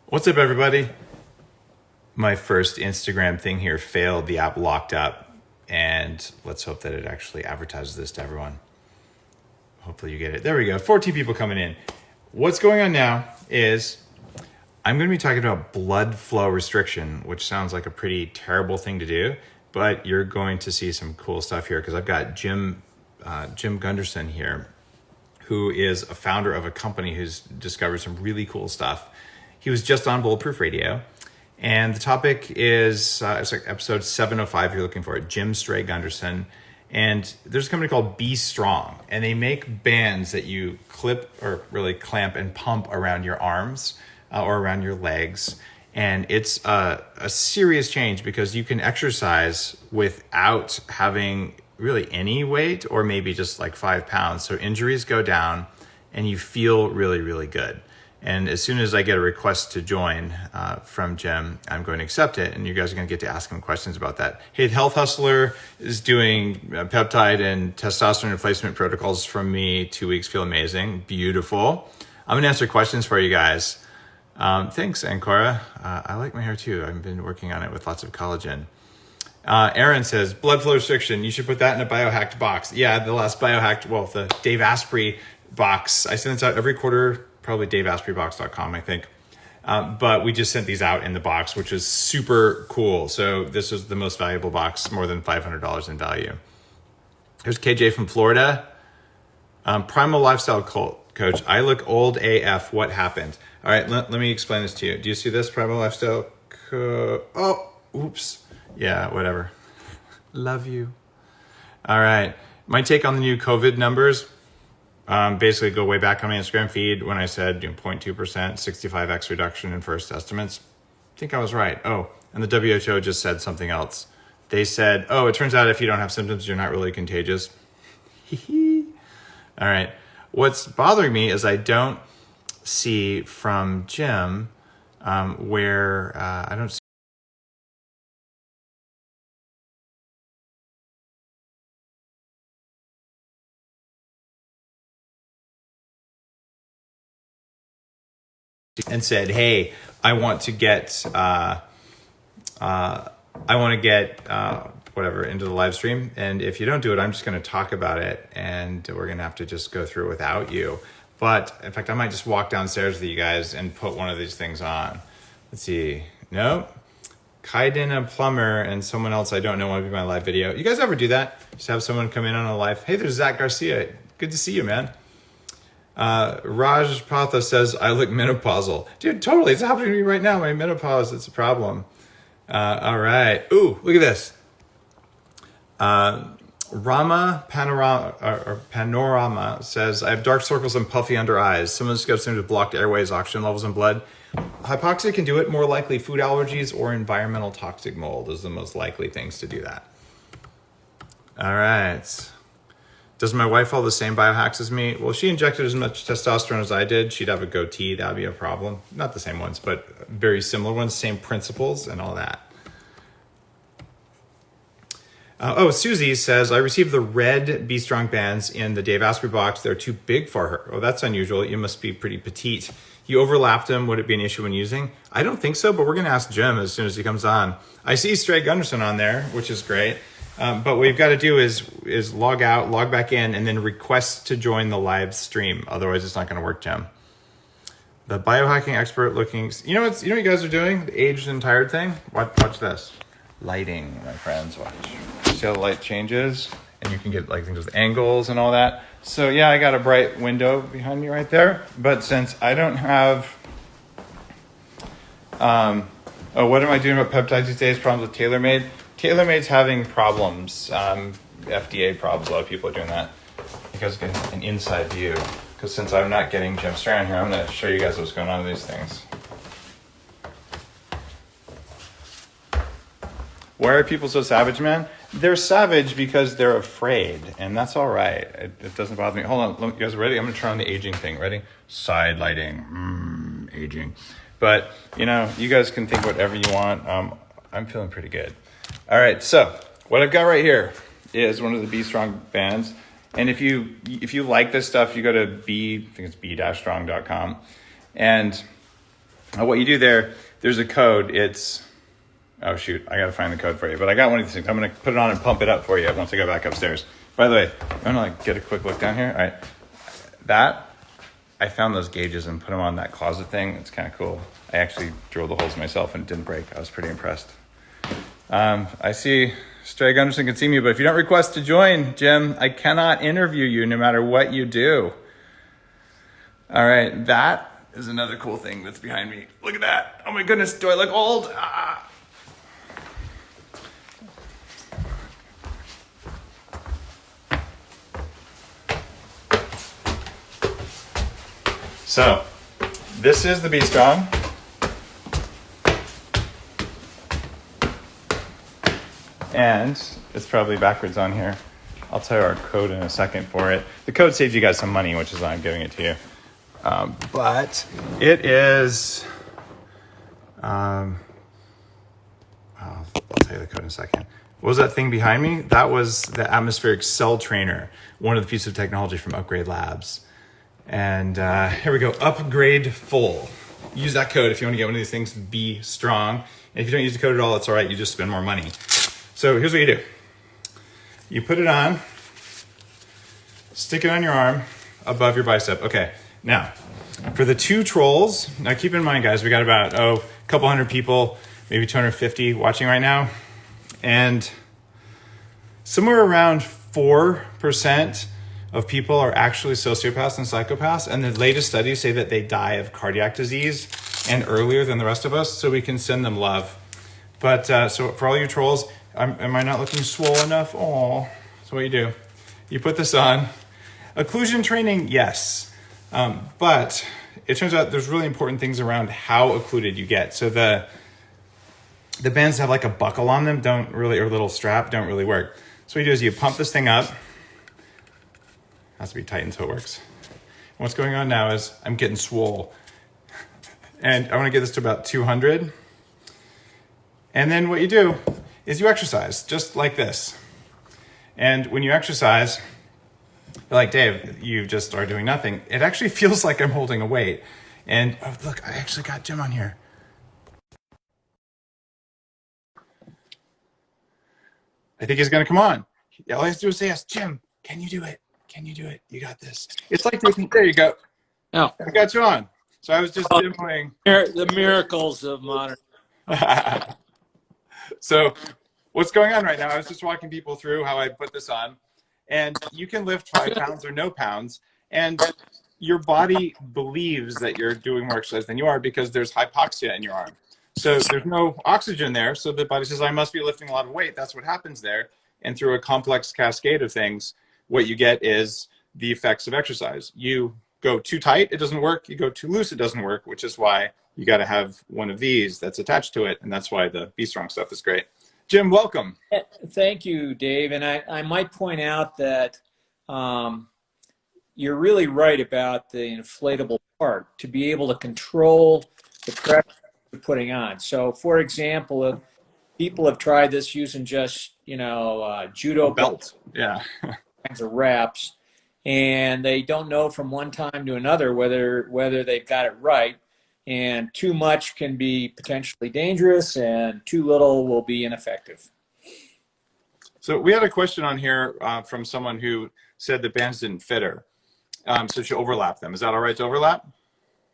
What's up, everybody? My first Instagram thing here failed. The app locked up, and let's hope that it actually advertises this to everyone. Hopefully you get it. There we go. 14 people coming in. What's going on now is I'm going to be talking about blood flow restriction, which sounds like a pretty terrible thing to do, but you're going to see some cool stuff here because I've got Jim Gunderson here, who is a founder of a company who's discovered some really cool stuff. He was just on Bulletproof Radio, and the topic is it's like episode 705 if you're looking for it, Jim Stray Gunderson. And there's a company called Be Strong, and they make bands that you clip or really clamp and pump around your arms or around your legs. And it's a serious change because you can exercise without having really any weight or maybe just like 5 pounds. So injuries go down and you feel really, really good. And as soon as I get a request to join from Jim, I'm going to accept it. And you guys are going to get to ask him questions about that. Hey, the Health Hustler is doing peptide and testosterone replacement protocols from me. 2 weeks, feel amazing. Beautiful. I'm going to answer questions for you guys. Thanks, Ancora. I like my hair too. I've been working on it with lots of collagen. Aaron says, blood flow restriction. You should put that in a biohacked box. Yeah, the last biohacked, well, the Dave Asprey box. I send this out every quarter. Probably dave-aspreybox.com, I think. But we just sent these out in the box, which is super cool. So this is the most valuable box, more than $500 in value. Here's KJ from Florida. Primal Lifestyle Coach. I look old AF. What happened? All right, let me explain this to you. Do you see this, Primal Lifestyle? Oh, oops. Yeah, whatever. Love you. All right. My take on the new COVID numbers. Basically go way back on my Instagram feed when I said 0.2%, 65x reduction in first estimates. I think I was right. Oh, and the WHO just said something else. They said, oh, it turns out if you don't have symptoms, you're not really contagious. All right. What's bothering me is I don't see from Jim where I don't see and said, hey, I want to get whatever into the live stream. And if you don't do it, I'm just going to talk about it and we're going to have to just go through it without you. But in fact, I might just walk downstairs with you guys and put one of these things on. Let's see. Nope. Kaiden, a plumber, and someone else I don't know want to be my live video. You guys ever do that? Just have someone come in on a live. Hey, there's Zach Garcia. Good to see you, man. Raj Patha says, I look menopausal. Dude, totally. It's happening to me right now. My menopause, it's a problem. All right. Ooh, look at this. Rama Panorama says, I have dark circles and puffy under eyes. Someone's got something with blocked airways, oxygen levels in blood. Hypoxia can do it. More likely food allergies or environmental toxic mold is the most likely things to do that. All right. Does my wife follow the same biohacks as me? Well, if she injected as much testosterone as I did, she'd have a goatee. That would be a problem. Not the same ones, but very similar ones, same principles and all that. Susie says, I received the red Be Strong bands in the Dave Asprey box. They're too big for her. Oh, that's unusual. You must be pretty petite. You overlapped them. Would it be an issue when using? I don't think so, but we're going to ask Jim as soon as he comes on. I see Stray Gunderson on there, which is great. But what you've got to do is log out, log back in, and then request to join the live stream. Otherwise, it's not going to work, Jim. The biohacking expert looking. You know what you guys are doing? The aged and tired thing. Watch this. Lighting, my friends. Watch. See how the light changes, and you can get like things with angles and all that. So yeah, I got a bright window behind me right there. But since I don't have, what am I doing about peptides these days? Problems with TaylorMade. TaylorMade's having problems, FDA problems. A lot of people are doing that. You guys get an inside view. Because since I'm not getting Jim Strand here, I'm going to show you guys what's going on with these things. Why are people so savage, man? They're savage because they're afraid, and that's all right. It doesn't bother me. Hold on, you guys ready? I'm going to turn on the aging thing. Ready? Side lighting. Aging. But, you guys can think whatever you want. I'm feeling pretty good. All right, so what I've got right here is one of the Be Strong bands. And if you like this stuff, you go to I think it's b-strong.com. And what you do there, there's a code. It's, oh shoot, I gotta find the code for you. But I got one of these things. I'm gonna put it on and pump it up for you once I go back upstairs. By the way, I'm gonna like get a quick look down here. All right, that, I found those gauges and put them on that closet thing. It's kind of cool. I actually drilled the holes myself and it didn't break. I was pretty impressed. I see Stray Gunderson can see me, but if you don't request to join, Jim, I cannot interview you no matter what you do. All right, that is another cool thing that's behind me. Look at that. Oh my goodness, do I look old? Ah. So, this is the Be Strong. And it's probably backwards on here. I'll tell you our code in a second for it. The code saves you guys some money, which is why I'm giving it to you. But it is, I'll tell you the code in a second. What was that thing behind me? That was the atmospheric cell trainer, one of the pieces of technology from Upgrade Labs. And here we go, upgrade full. Use that code if you want to get one of these things, Be Strong. And if you don't use the code at all, it's all right, you just spend more money. So here's what you do. You put it on, stick it on your arm above your bicep. Okay, now for the 2 trolls, now keep in mind guys, we got about, a couple hundred people, maybe 250 watching right now. And somewhere around 4% of people are actually sociopaths and psychopaths. And the latest studies say that they die of cardiac disease and earlier than the rest of us, so we can send them love. But so for all you trolls, am I not looking swole enough? Oh, so what you do, you put this on. Occlusion training, yes. But it turns out there's really important things around how occluded you get. So the bands have like a buckle on them, don't really, or a little strap, don't really work. So what you do is you pump this thing up. Has to be tight until it works. And what's going on now is I'm getting swole. And I want to get this to about 200. And then what you do is you exercise just like this. And when you exercise, you're like, Dave, you just are doing nothing. It actually feels like I'm holding a weight. And oh, look, I actually got Jim on here. I think he's going to come on. All he has to do is say yes. Jim, can you do it? Can you do it? You got this. It's like taking, there you go. Oh, I got you on. So I was just demoing. the miracles of modern. So what's going on right now? I was just walking people through how I put this on, and you can lift 5 pounds or no pounds, and your body believes that you're doing more exercise than you are because there's hypoxia in your arm. So there's no oxygen there. So the body says, I must be lifting a lot of weight. That's what happens there. And through a complex cascade of things, what you get is the effects of exercise. You go too tight, it doesn't work. You go too loose, it doesn't work, which is why you got to have one of these that's attached to it. And that's why the Be Strong stuff is great. Jim, welcome. Thank you, Dave. And I might point out that you're really right about the inflatable part, to be able to control the pressure you're putting on. So, for example, if people have tried this using just, judo belt, yeah, kinds of reps, and they don't know from one time to another whether they've got it right. And too much can be potentially dangerous, and too little will be ineffective. So we had a question on here from someone who said the bands didn't fit her. So she overlapped them. Is that all right to overlap?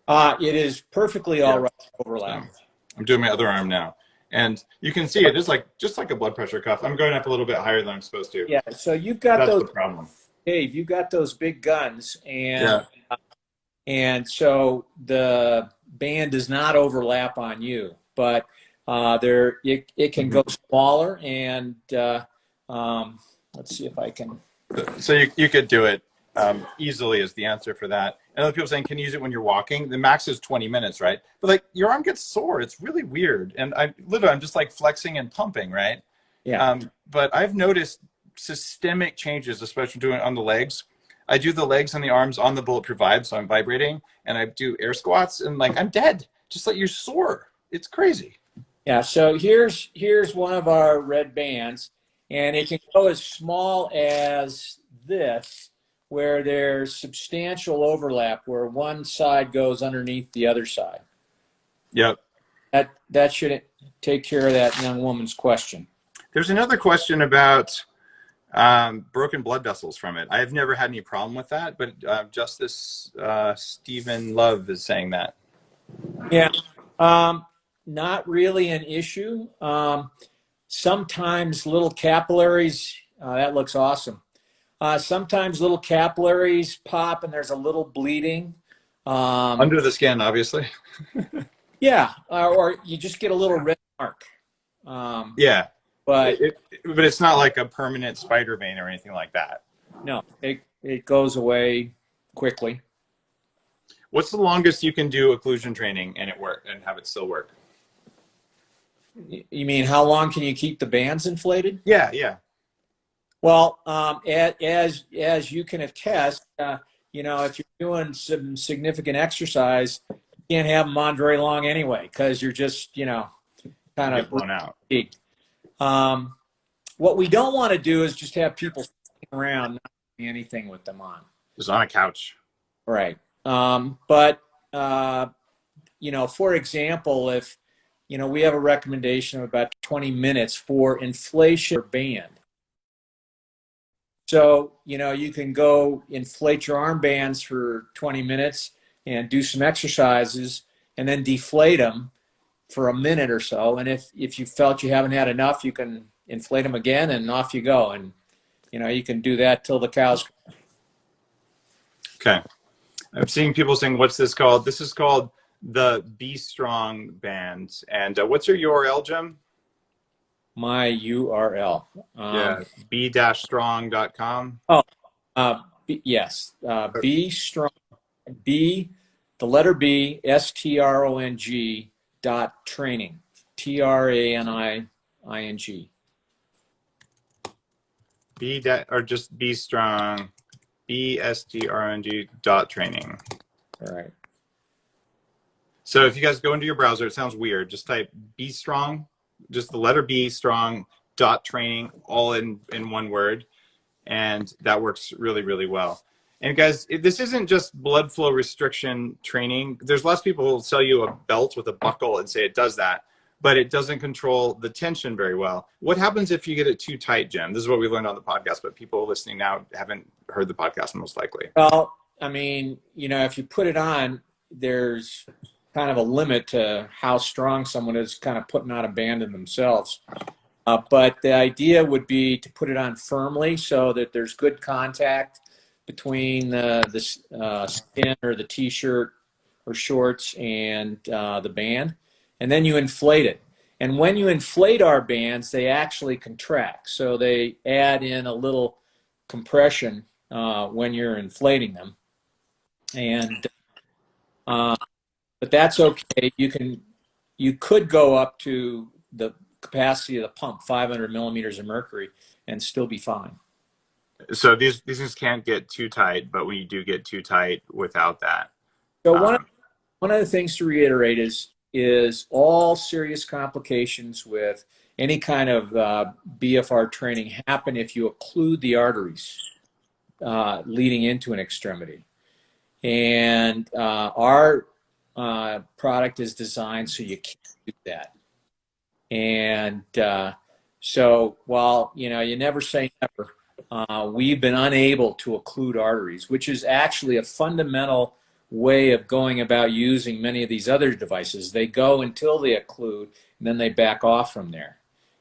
It is perfectly all right to overlap. I'm doing my other arm now. And you can see it is like just like a blood pressure cuff. I'm going up a little bit higher than I'm supposed to. Yeah, so you've got That's those, the problem. Dave, you've got those big guns, and so the band does not overlap on you, but it can go smaller, and let's see if I can. So you could do it easily is the answer for that. And other people saying, can you use it when you're walking? The max is 20 minutes, right? But like your arm gets sore. It's really weird. And I'm just like flexing and pumping, right? Yeah. But I've noticed systemic changes, especially doing it on the legs. I do the legs and the arms on the Bulletproof Vibe, so I'm vibrating, and I do air squats, and like I'm dead. Just like you're sore. It's crazy. Yeah. So here's one of our red bands, and it can go as small as this, where there's substantial overlap, where one side goes underneath the other side. Yep. That should take care of that young woman's question. There's another question about broken blood vessels from it. I've never had any problem with that, but Justice Stephen Love is saying that. Yeah, not really an issue. Sometimes little capillaries, that looks awesome. Sometimes little capillaries pop and there's a little bleeding. Under the skin, obviously. Yeah, or you just get a little red mark. Yeah. But but it's not like a permanent spider vein or anything like that. no, it goes away quickly. What's the longest you can do occlusion training and have it still work? You mean how long can you keep the bands inflated? Yeah. Well, as you can attest, if you're doing some significant exercise, you can't have them on very long anyway because you're just, kind of blown out. What we don't want to do is just have people sitting around not doing anything with them on. Just on a couch. Right. But for example, if, we have a recommendation of about 20 minutes for inflation or band. So, you can go inflate your arm bands for 20 minutes and do some exercises and then deflate them for a minute or so. And if you felt you haven't had enough, you can inflate them again and off you go. And, you can do that till the cows. Okay. I'm seeing people saying, what's this called? This is called the Be Strong band. And what's your URL, Jim? My URL. b-strong.com. Yes. Be Strong. B, the letter B, STRONG .training. TRANING. Or just Be Strong. BSTRNG .training. All right. So if you guys go into your browser, it sounds weird. Just type Be Strong, just the letter B, strong .training, all in one word, and that works really, really well. And guys, this isn't just blood flow restriction training. There's lots of people who will sell you a belt with a buckle and say it does that, but it doesn't control the tension very well. What happens if you get it too tight, Jim? This is what we learned on the podcast, but people listening now haven't heard the podcast most likely. Well, I mean, if you put it on, there's kind of a limit to how strong someone is kind of putting on a band in themselves. But the idea would be to put it on firmly so that there's good contact between the skin or the t-shirt or shorts and the band. And then you inflate it. And when you inflate our bands, they actually contract. So they add in a little compression when you're inflating them. And but that's okay. You could go up to the capacity of the pump, 500 millimeters of mercury, and still be fine. So these things can't get too tight, but we do get too tight without that. So one of the things to reiterate is all serious complications with any kind of BFR training happen if you occlude the arteries leading into an extremity. And our product is designed so you can't do that. And so while, you never say never, we've been unable to occlude arteries, which is actually a fundamental way of going about using many of these other devices. They go until they occlude, and then they back off from there.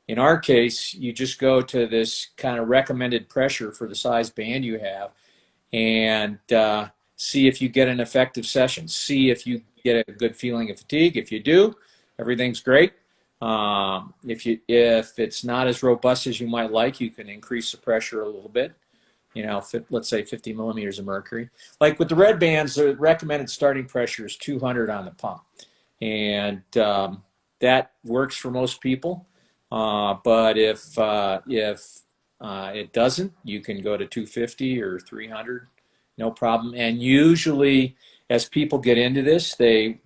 In our case, you just go to this kind of recommended pressure for the size band you have and see if you get an effective session. See if you get a good feeling of fatigue. If you do, everything's great. If it's not as robust as you might like, you can increase the pressure a little bit. Let's say 50 millimeters of mercury. Like with the red bands, the recommended starting pressure is 200 on the pump. And that works for most people. But if it doesn't, you can go to 250 or 300, no problem. And usually, as people get into this, they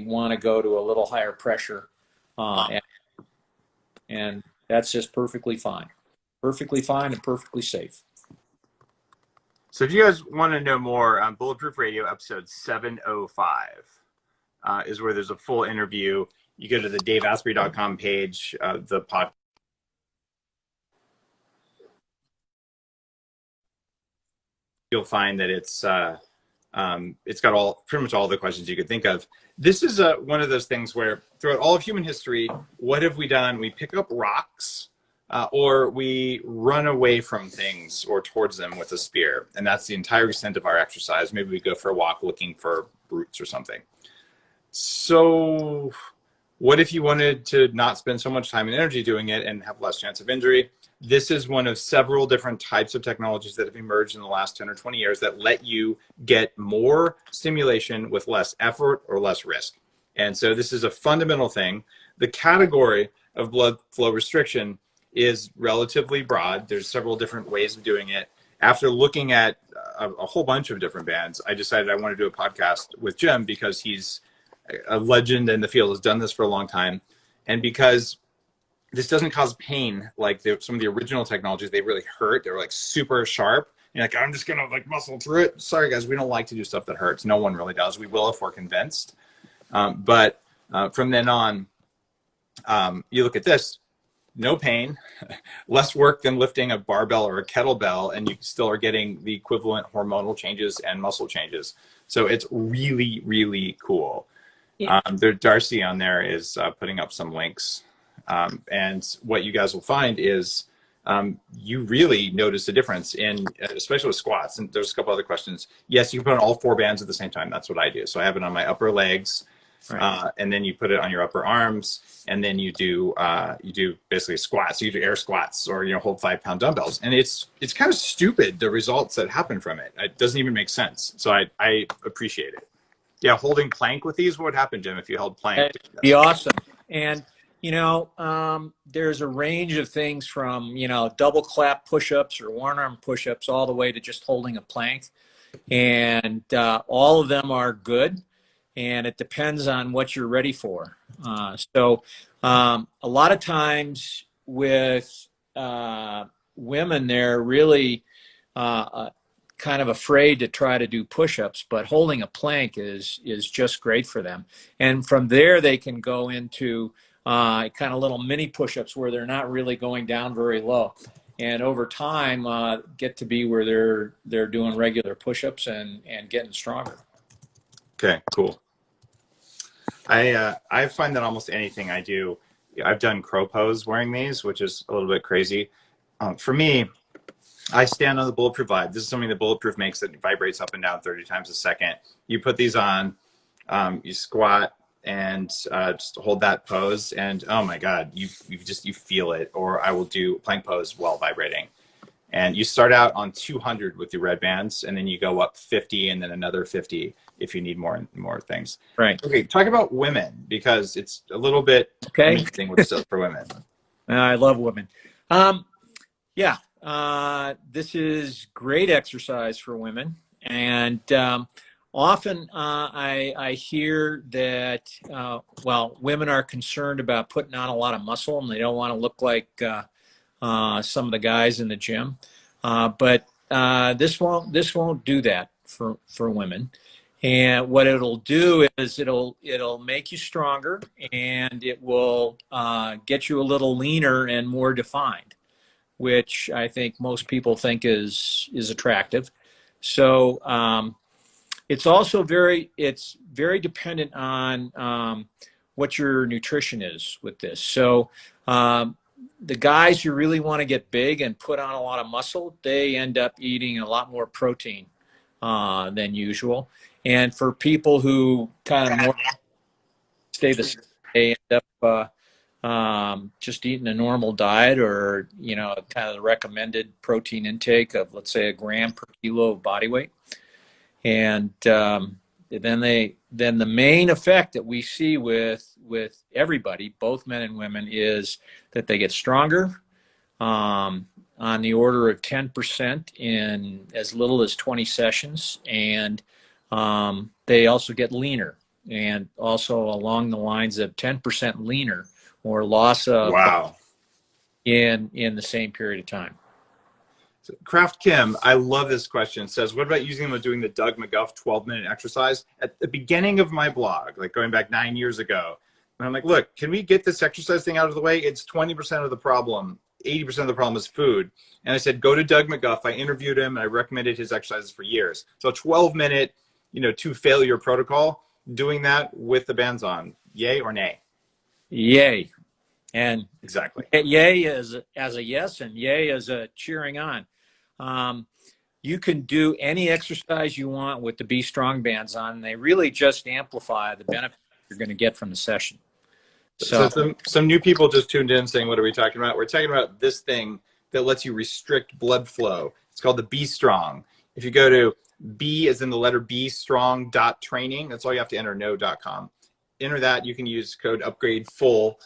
want to go to a little higher pressure. And that's just perfectly fine. Perfectly fine and perfectly safe. So if you guys want to know more on Bulletproof Radio, episode 705, is where there's a full interview. You go to the dave-asprey.com page, the podcast. You'll find that it's got pretty much all the questions you could think of. This is one of those things where throughout all of human history, what have we done? We pick up rocks or we run away from things or towards them with a spear. And that's the entire extent of our exercise. Maybe we go for a walk looking for roots or something. So what if you wanted to not spend so much time and energy doing it and have less chance of injury? This is one of several different types of technologies that have emerged in the last 10 or 20 years that let you get more stimulation with less effort or less risk. And so this is a fundamental thing. The category of blood flow restriction is relatively broad. There's several different ways of doing it. After looking at a whole bunch of different bands, I decided I want to do a podcast with Jim because he's a legend in the field, has done this for a long time. And because this doesn't cause pain like some of the original technologies. They really hurt. They're like super sharp. You're like, I'm just gonna like muscle through it. Sorry guys, we don't like to do stuff that hurts. No one really does. We will if we're convinced. But from then on, you look at this, no pain, less work than lifting a barbell or a kettlebell, and you still are getting the equivalent hormonal changes and muscle changes. So it's really, really cool. Yeah. Darcy on there is putting up some links. And what you guys will find is you really notice a difference in, especially with squats. And there's a couple other questions. Yes, you can put on all 4 bands at the same time. That's what I do. So I have it on my upper legs, right. And then you put it on your upper arms, and then you do basically squats. So you do air squats, or hold 5-pound dumbbells. And it's kind of stupid the results that happen from it. It doesn't even make sense. So I appreciate it. Yeah, holding plank with these. What would happen, Jim, if you held plank? That'd be awesome. And there's a range of things from, double clap push-ups or one arm push-ups all the way to just holding a plank. And all of them are good. And it depends on what you're ready for. So a lot of times with women, they're really kind of afraid to try to do push-ups, but holding a plank is just great for them. And from there, they can go into kind of little mini push-ups where they're not really going down very low, and over time get to be where they're doing regular push-ups and getting stronger. Okay, cool. I find that almost anything I do, I've done crow pose wearing these, which is a little bit crazy. For me, I stand on the Bulletproof Vibe. This is something that Bulletproof makes that vibrates up and down 30 times a second. You put these on, you squat, and just hold that pose, and oh my god, you feel it. Or I will do plank pose while vibrating, and you start out on 200 with your red bands, and then you go up 50, and then another 50 if you need more things. Right. Okay, talk about women, because it's a little bit amazing what stuff for women. I love women. Yeah, this is great exercise for women, and often I hear that, women are concerned about putting on a lot of muscle, and they don't want to look like some of the guys in the gym. But this won't do that for women. And what it'll do is it'll make you stronger, and it will get you a little leaner and more defined, which I think most people think is attractive. So it's also very dependent on what your nutrition is with this. So the guys who really want to get big and put on a lot of muscle, they end up eating a lot more protein than usual. And for people who kind of more stay the same, they end up just eating a normal diet, or kind of the recommended protein intake of, let's say, 1 gram per kilo of body weight. And then the main effect that we see with everybody, both men and women, is that they get stronger on the order of 10% in as little as 20 sessions, and they also get leaner, and also along the lines of 10% leaner or loss of wow in the same period of time. Craft Kim, I love this question. It says, what about using them with doing the Doug McGuff 12-minute exercise? At the beginning of my blog, like going back 9 years ago, and I'm like, look, can we get this exercise thing out of the way? It's 20% of the problem. 80% of the problem is food. And I said, go to Doug McGuff. I interviewed him and I recommended his exercises for years. So a 12-minute, to failure protocol, doing that with the bands on, yay or nay? Yay. And exactly. Yay is as a yes and yay is a cheering on. You can do any exercise you want with the Be Strong bands on. And they really just amplify the benefit you're going to get from the session. So some new people just tuned in saying, what are we talking about? We're talking about this thing that lets you restrict blood flow. It's called the Be Strong. If you go to B as in the letter B, strong.training, that's all you have to enter, no.com. Enter that. You can use code upgrade full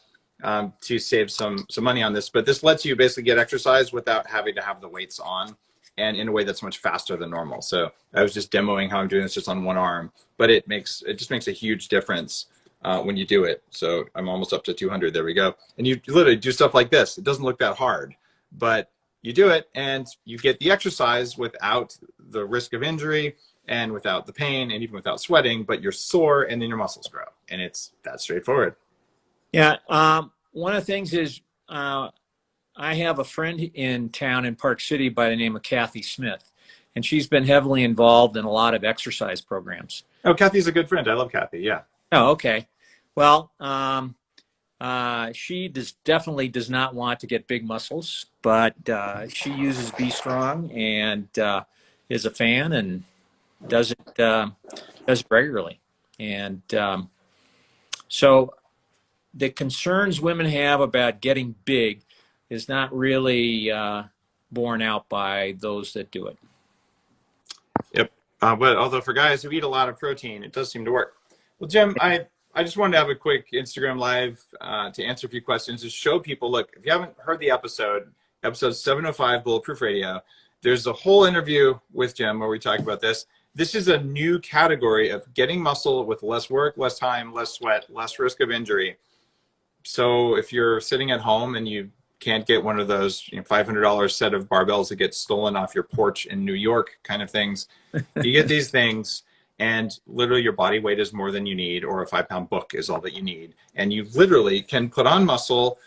to save some money on this. But this lets you basically get exercise without having to have the weights on, and in a way that's much faster than normal. So I was just demoing how I'm doing this just on one arm, but it just makes a huge difference when you do it. So I'm almost up to 200. There we go. And you literally do stuff like this. It doesn't look that hard, but you do it and you get the exercise without the risk of injury and without the pain and even without sweating, but you're sore and then your muscles grow. And it's that straightforward. Yeah. One of the things is I have a friend in town in Park City by the name of Kathy Smith, and she's been heavily involved in a lot of exercise programs. Oh, Kathy's a good friend. I love Kathy. Yeah. Oh, okay. Well, she definitely does not want to get big muscles, but she uses Be Strong and is a fan and does it regularly. And so the concerns women have about getting big is not really borne out by those that do it. Yep. But although for guys who eat a lot of protein, it does seem to work. Well, Jim, I just wanted to have a quick Instagram live to answer a few questions, to show people, look, if you haven't heard the episode 705 Bulletproof Radio, there's a whole interview with Jim where we talk about this. This is a new category of getting muscle with less work, less time, less sweat, less risk of injury. So if you're sitting at home and you can't get one of those $500 set of barbells that get stolen off your porch in New York kind of things, you get these things. And literally your body weight is more than you need, or a 5-pound book is all that you need. And you literally can put on muscle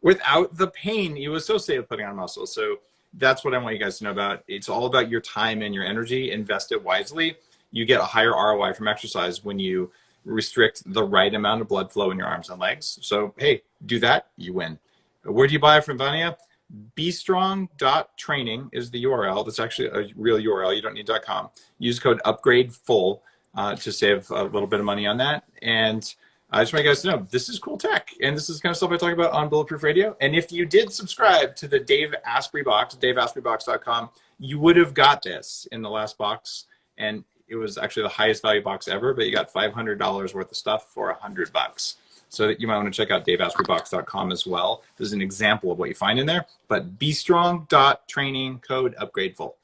without the pain you associate with putting on muscle. So that's what I want you guys to know about. It's all about your time and your energy. Invest it wisely. You get a higher ROI from exercise when you restrict the right amount of blood flow in your arms and legs. So, hey, do that, you win. Where do you buy it from, Vania? bestrong.training is the URL. That's actually a real URL. You don't need .com. Use code upgradefull to save a little bit of money on that. And I just want you guys to know, this is cool tech. And this is kind of stuff I talk about on Bulletproof Radio. And if you did subscribe to the Dave Asprey box, dave-asprey-box.com, you would have got this in the last box. And it was actually the highest value box ever, but you got $500 worth of stuff for $100. So that you might want to check out dave-asprey-box.com as well. There's an example of what you find in there. But bestrong.training, code upgradefull.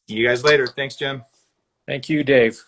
See you guys later. Thanks, Jim. Thank you, Dave.